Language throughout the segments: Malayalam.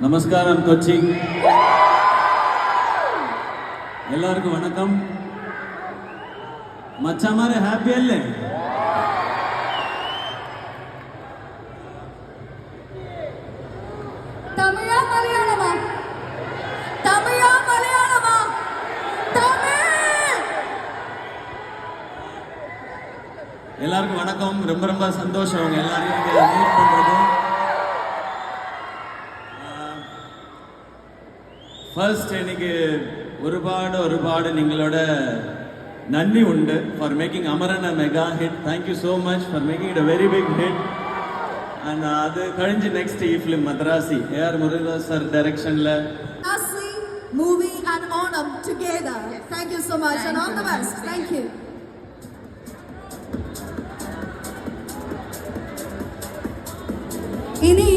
നമസ്കാരം കൊച്ചി. എല്ലാവർക്കും വണക്കം. മച്ചാമാരെ ഹാപ്പി അല്ലേ? തമിഴാ മലയാളമാ? തമിഴാ മലയാളമാ? തമിഴ്. எல்லாருக்கும் வணக்கம். ரொம்ப ரொம்ப சந்தோஷம் உங்க எல்லாரையும் மீட் பண்றது. ഫസ്റ്റ് എനിക്ക് ഒരുപാട് നിങ്ങളോട് നന്ദി ഉണ്ട് for making Amaran a mega hit. Thank you so much for making it a very big hit. And അത് കഴിഞ്ഞ് നെക്സ്റ്റ് ഈ film Madharasi AR Muralidharan sir ഡയറക്ഷനിൽ Movie and Onam together. Thank you so much and all the best. Thank you. ഇനി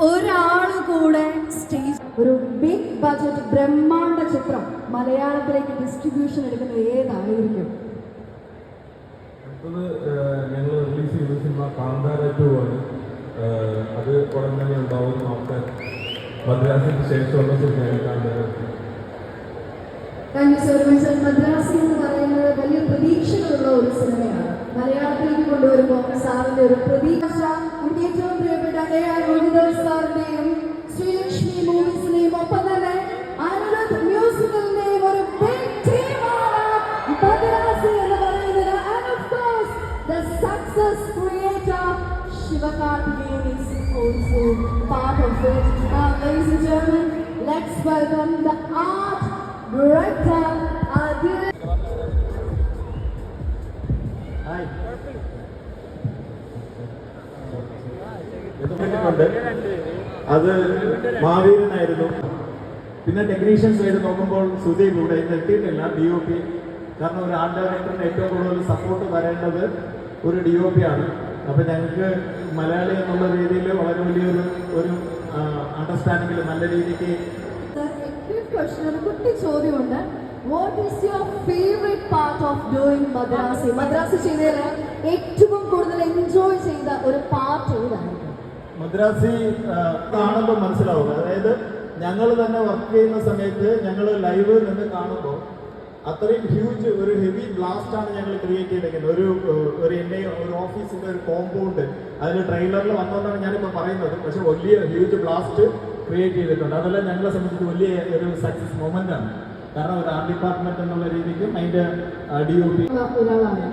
ഒരാള് കൂടെ സ്റ്റേജ് ഒരു ബിഗ് ബഡ്ജറ്റ് ബ്രഹ്മാണ്ഡ ചിത്രം മലയാളത്തിലേക്ക് ഡിസ്ട്രിബ്യൂഷൻ എടുക്കുന്നത് ഏതായിരിക്കും? ഞങ്ങൾ റിലീസ് ചെയ്ത സിനിമ കാന്താര 2 ആണ്. അത് ഉടൻ തന്നെ ഉണ്ടാവും. നമുക്ക് മദ്രാസിന് ശേഷമുള്ള സിനിമയാണ് Kantara. Thank you so much. Madrasi എന്ന് പറയുന്നത് വലിയ പ്രതീക്ഷകളുള്ള ഒരു സിനിമയാണ്. മലയാളത്തിലേക്ക് കൊണ്ടുവരുമ്പോൾ സാറിന്റെ ഒരു പ്രതീക്ഷ ഏറ്റവും പ്രിയപ്പെട്ട AR മുരളീധരൻ സാറിന്റെയും ശ്രീലക്ഷ്മി മൂവീസിനെയും ഒപ്പം തന്നെ അനിരുദ്ധ് മ്യൂസിക്കലിന്റെയും ഒരു ബിഗ് ടീമാണ് മദ്രാസി എന്ന് പറയുന്നത്. And of course the success creator Sivakarthikeyan is also part of it. Ladies and gentlemen, let's welcome the art director Adil. അത് മാവീരനായിരുന്നു. പിന്നെ ടെക്നീഷ്യൻ സൈഡ് നോക്കുമ്പോൾ സുധീപ് ഇവിടെ ഇന്ന് എത്തിയിട്ടില്ല. DOP, കാരണം ഒരു ആർട്ട് ഡയറക്ടറിന് ഏറ്റവും കൂടുതൽ സപ്പോർട്ട് തരേണ്ടത് ഒരു DOP ആണ്. അപ്പം ഞങ്ങൾക്ക് മലയാളി എന്നുള്ള രീതിയിൽ വളരെ വലിയൊരു അണ്ടർസ്റ്റാൻഡിങ്ങിൽ നല്ല രീതിക്ക് കുട്ടി ചോദ്യമുണ്ട്. What is your favourite part of doing Madrasi? Madrasi ചെയ്തതിൽ ഏറ്റവും കൂടുതൽ എൻജോയ് ചെയ്ത ഒരു പാർട്ട് ഏതാണ്? മദ്രാസി കാണുമ്പോൾ മനസ്സിലാവും. അതായത് ഞങ്ങൾ തന്നെ വർക്ക് ചെയ്യുന്ന സമയത്ത് ഞങ്ങൾ ലൈവ് നിന്ന് കാണുമ്പോൾ അത്രയും ഹ്യൂജ് ഒരു ഹെവി ബ്ലാസ്റ്റ് ആണ് ഞങ്ങൾ ക്രിയേറ്റ് ചെയ്തിരിക്കുന്നത്. ഒരു ഓഫീസിന്റെ ഒരു കോമ്പൗണ്ട് അതിന് ട്രെയിലറിൽ വന്നതുകൊണ്ടാണ് ഞാനിപ്പോൾ പറയുന്നത്. പക്ഷെ വലിയ ഹ്യൂജ് ബ്ലാസ്റ്റ് ക്രിയേറ്റ് ചെയ്തിട്ടുണ്ട്. അതെല്ലാം ഞങ്ങളെ സംബന്ധിച്ച് വലിയ ഒരു സക്സസ് മൊമെന്റ് ആണ്. കാരണം ഒരു ആർട്ട് ഡിപ്പാർട്ട്മെന്റ് എന്നുള്ള രീതിക്കും അതിന്റെ DOP ഒരാളാണ്.